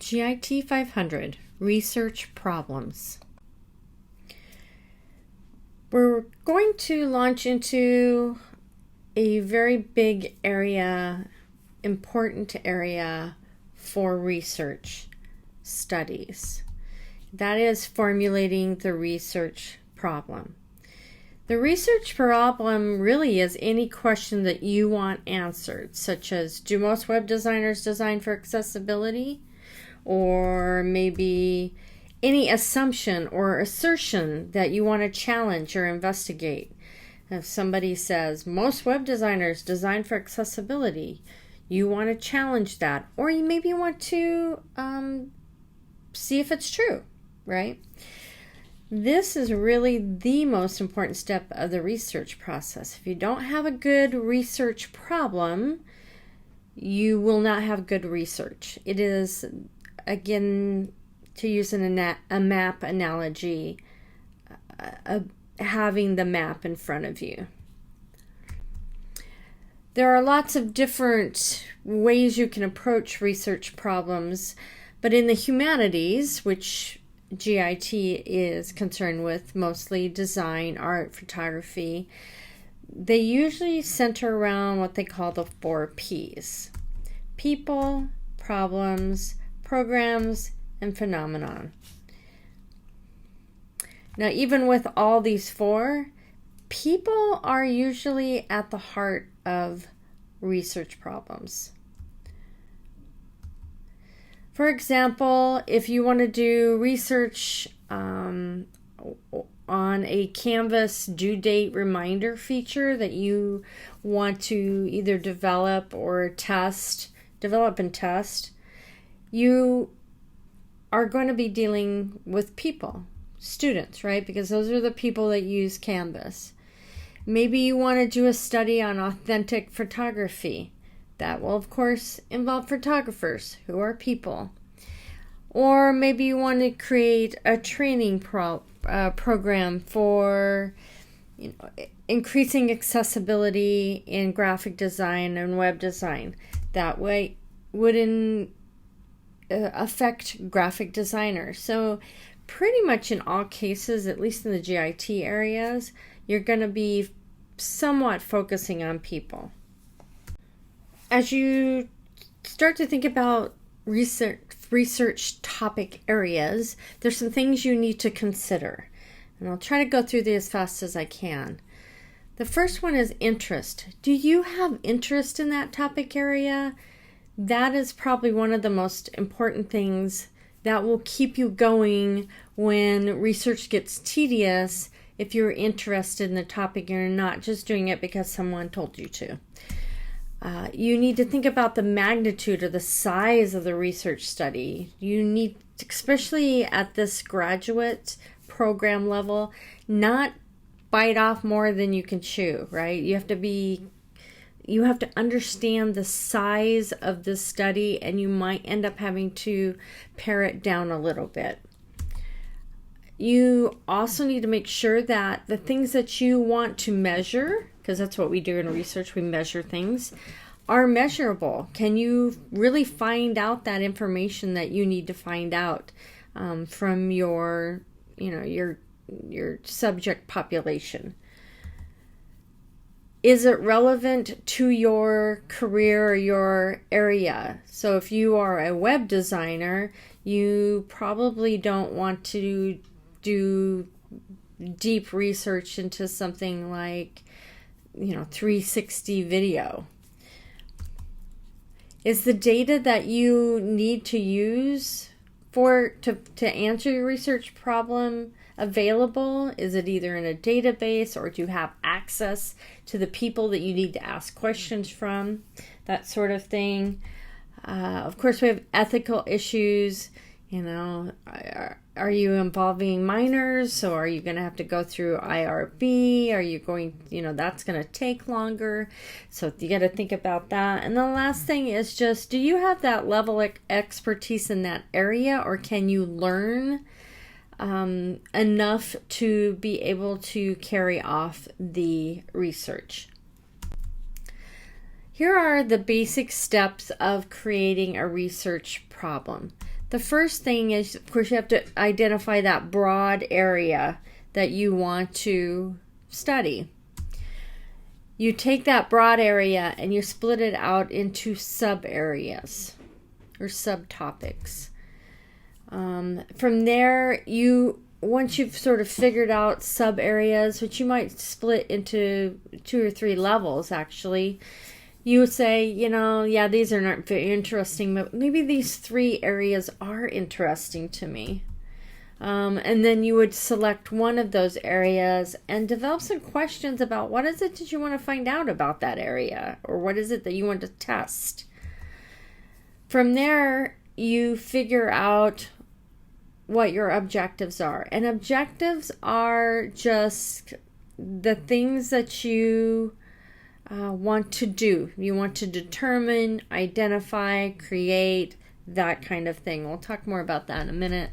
GIT 500, Research Problems. We're going to launch into a very big area, important area for research studies. That is formulating the research problem. The research problem really is any question that you want answered, such as, do most web designers design for accessibility? Or maybe any assumption or assertion that you want to challenge or investigate. If somebody says, most web designers design for accessibility, you want to challenge that. Or you maybe want to see if it's true, right? This is really the most important step of the research process. If you don't have a good research problem, you will not have good research. It is, again, to use a map analogy, having the map in front of you. There are lots of different ways you can approach research problems, but in the humanities, which GIT is concerned with, mostly design, art, photography, they usually center around what they call the 4 Ps: people, problems, programs, and phenomenon. Now, even with all these 4, people are usually at the heart of research problems. For example, if you want to do research on a Canvas due date reminder feature that you want to either develop and test, you are going to be dealing with people, students, right? Because those are the people that use Canvas. Maybe you want to do a study on authentic photography. That will, of course, involve photographers, who are people. Or maybe you want to create a training program for increasing accessibility in graphic design and web design. That way would affect graphic designers. So pretty much in all cases, at least in the GIT areas, you're going to be somewhat focusing on people. As you start to think about research topic areas, there's some things you need to consider. And I'll try to go through these as fast as I can. The first one is interest. Do you have interest in that topic area? That is probably one of the most important things that will keep you going when research gets tedious, if you're interested in the topic and you're not just doing it because someone told you to. You need to think about the magnitude or the size of the research study. You need, especially at this graduate program level, not bite off more than you can chew, right? You have to understand the size of the study, and you might end up having to pare it down a little bit. You also need to make sure that the things that you want to measure, because that's what we do in research, we measure things, are measurable. Can you really find out that information that you need to find out from your subject population? Is it relevant to your career or your area? So if you are a web designer, you probably don't want to do deep research into something like 360 video. Is the data that you need to use to answer your research problem available? Is it either in a database, or do you have access to the people that you need to ask questions from? That sort of thing. Of course, we have ethical issues. Are you involving minors? So are you going to have to go through IRB? Are you going, that's going to take longer. So you got to think about that. And the last thing is just, do you have that level of expertise in that area, or can you learn enough to be able to carry off the research? Here are the basic steps of creating a research problem. The first thing is, of course, you have to identify that broad area that you want to study. You take that broad area and you split it out into sub-areas or subtopics. From there, once you've sort of figured out sub-areas, which you might split into 2 or 3 levels actually, you would say, yeah, these are not very interesting, but maybe these 3 areas are interesting to me. And then you would select one of those areas and develop some questions about what is it that you want to find out about that area, or what is it that you want to test. From there, you figure out what your objectives are. And objectives are just the things that you want to do. You want to determine, identify, create, that kind of thing. We'll talk more about that in a minute.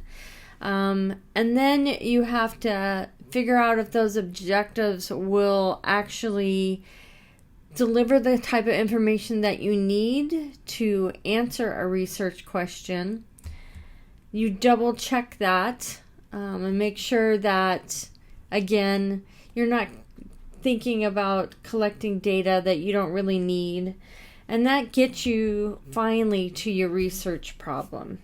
And then you have to figure out if those objectives will actually deliver the type of information that you need to answer a research question. You double check that and make sure that, again, you're not thinking about collecting data that you don't really need. And that gets you finally to your research problem.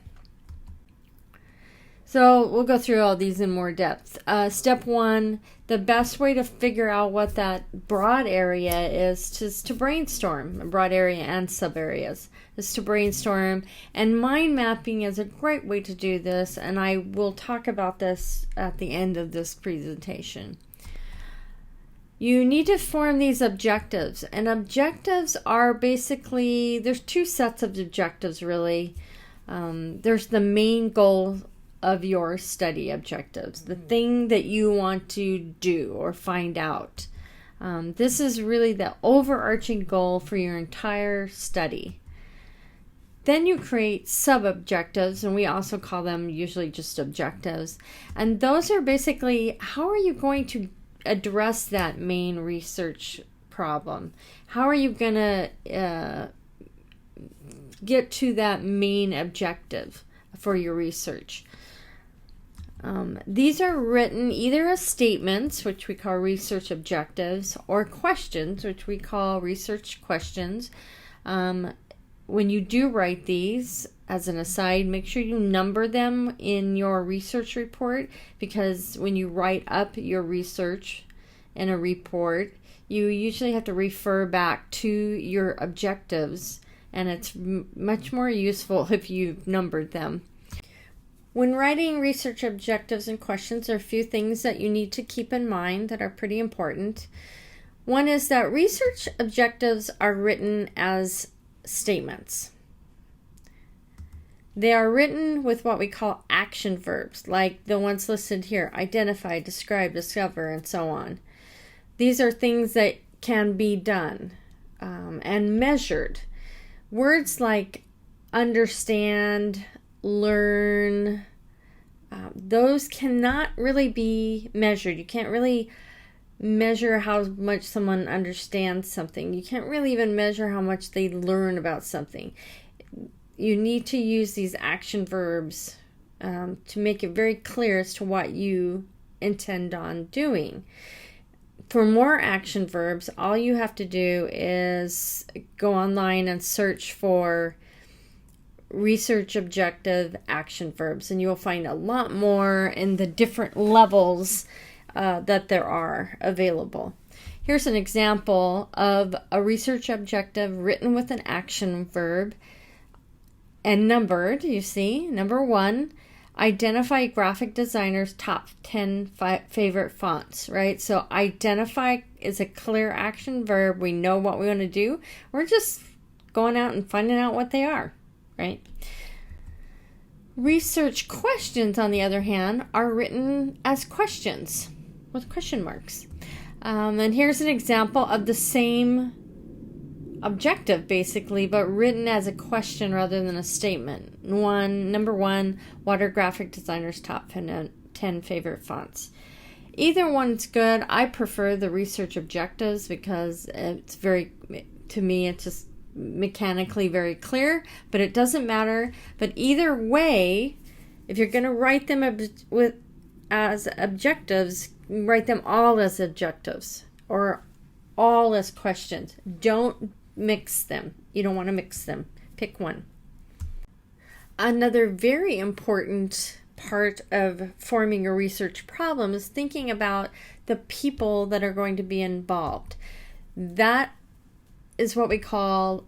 So we'll go through all these in more depth. Step 1, the best way to figure out what that broad area is to brainstorm. Broad area and sub areas is to brainstorm. And mind mapping is a great way to do this. And I will talk about this at the end of this presentation. You need to form these objectives. And objectives are basically, there's 2 sets of objectives really. There's the main goal of your study objectives, the thing that you want to do or find out. This is really the overarching goal for your entire study. Then you create sub-objectives, and we also call them usually just objectives. And those are basically, how are you going to address that main research problem? How are you going to get to that main objective for your research? These are written either as statements, which we call research objectives, or questions, which we call research questions. When you do write these, as an aside, make sure you number them in your research report, because when you write up your research in a report, you usually have to refer back to your objectives, and it's much more useful if you've numbered them. When writing research objectives and questions, there are a few things that you need to keep in mind that are pretty important. One is that research objectives are written as statements. They are written with what we call action verbs, like the ones listed here: identify, describe, discover, and so on. These are things that can be done and measured. Words like understand, learn, those cannot really be measured. You can't really measure how much someone understands something. You can't really even measure how much they learn about something. You need to use these action verbs to make it very clear as to what you intend on doing. For more action verbs, all you have to do is go online and search for research objective action verbs, and you'll find a lot more in the different levels that there are available. Here's an example of a research objective written with an action verb and numbered. You see, number 1, identify graphic designer's top 10 favorite fonts, right? So identify is a clear action verb. We know what we want to do. We're just going out and finding out what they are, right? Research questions, on the other hand, are written as questions with question marks. And here's an example of the same objective, basically, but written as a question rather than a statement. Number 1, what are graphic designers' top 10 favorite fonts? Either one's good. I prefer the research objectives because to me, it's just mechanically very clear, but it doesn't matter. But either way, if you're going to write them as objectives, write them all as objectives or all as questions. Don't mix them. You don't want to mix them. Pick one. Another very important part of forming a research problem is thinking about the people that are going to be involved. That is what we call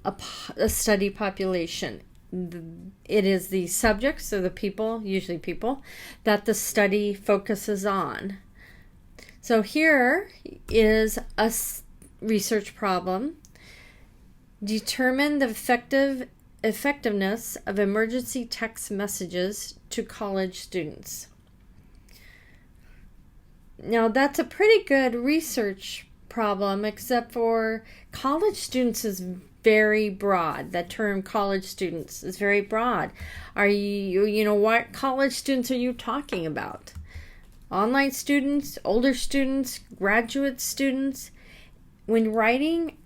a study population. It is the subjects, or the people, usually people, that the study focuses on. So here is a research problem. Determine the effectiveness of emergency text messages to college students. Now that's a pretty good research problem, except for college students is very broad. That term college students is very broad. What college students are you talking about? Online students, older students, graduate students? When writing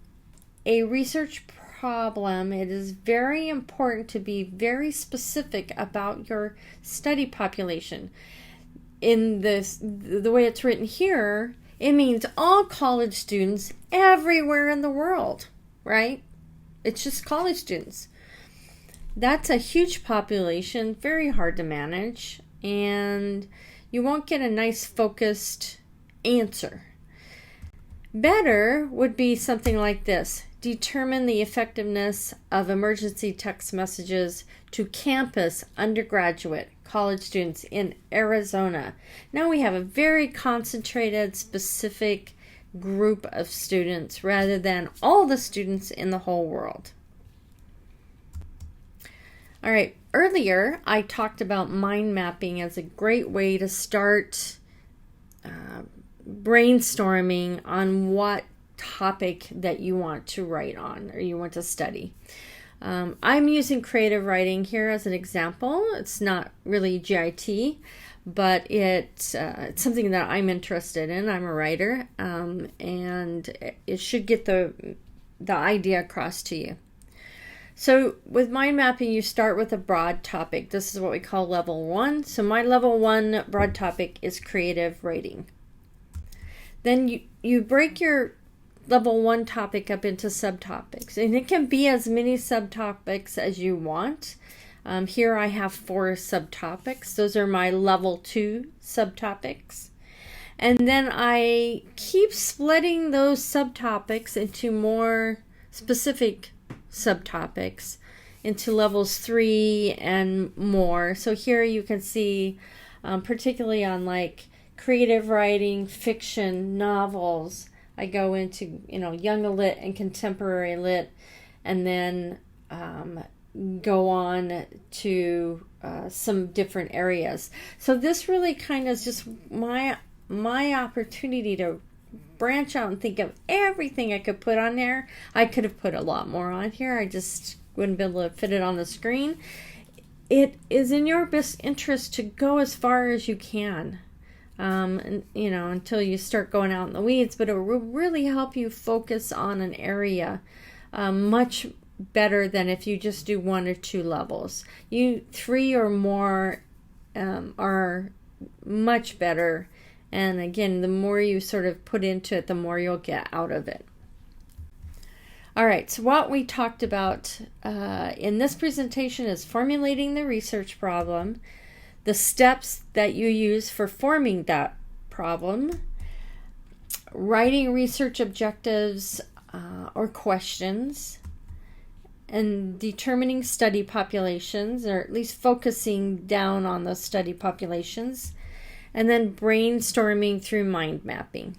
a research problem, it is very important to be very specific about your study population. In the way it's written here, it means all college students everywhere in the world, right? It's just college students. That's a huge population, very hard to manage, and you won't get a nice focused answer. Better would be something like this. Determine the effectiveness of emergency text messages to campus undergraduate college students in Arizona. Now we have a very concentrated, specific group of students rather than all the students in the whole world. All right, earlier I talked about mind mapping as a great way to start brainstorming on what topic that you want to write on or you want to study. I'm using creative writing here as an example. It's not really GIT, but it's something that I'm interested in. I'm a writer, and it should get the idea across to you. So with mind mapping, you start with a broad topic. This is what we call level 1. So my level 1 broad topic is creative writing. Then you break your level 1 topic up into subtopics, and it can be as many subtopics as you want. Here I have 4 subtopics. Those are my level 2 subtopics. And then I keep splitting those subtopics into more specific subtopics, into levels 3 and more. So here you can see, particularly on like creative writing, fiction, novels, I go into, young lit and contemporary lit, and then go on to some different areas. So this really kind of is just my opportunity to branch out and think of everything I could put on there. I could have put a lot more on here. I just wouldn't be able to fit it on the screen. It is in your best interest to go as far as you can. Until you start going out in the weeds, but it will really help you focus on an area much better than if you just do 1 or 2 levels. 3 or more are much better, and again, the more you sort of put into it, the more you'll get out of it. All right, so what we talked about in this presentation is formulating the research problem, the steps that you use for forming that problem, writing research objectives or questions, and determining study populations, or at least focusing down on those study populations, and then brainstorming through mind mapping.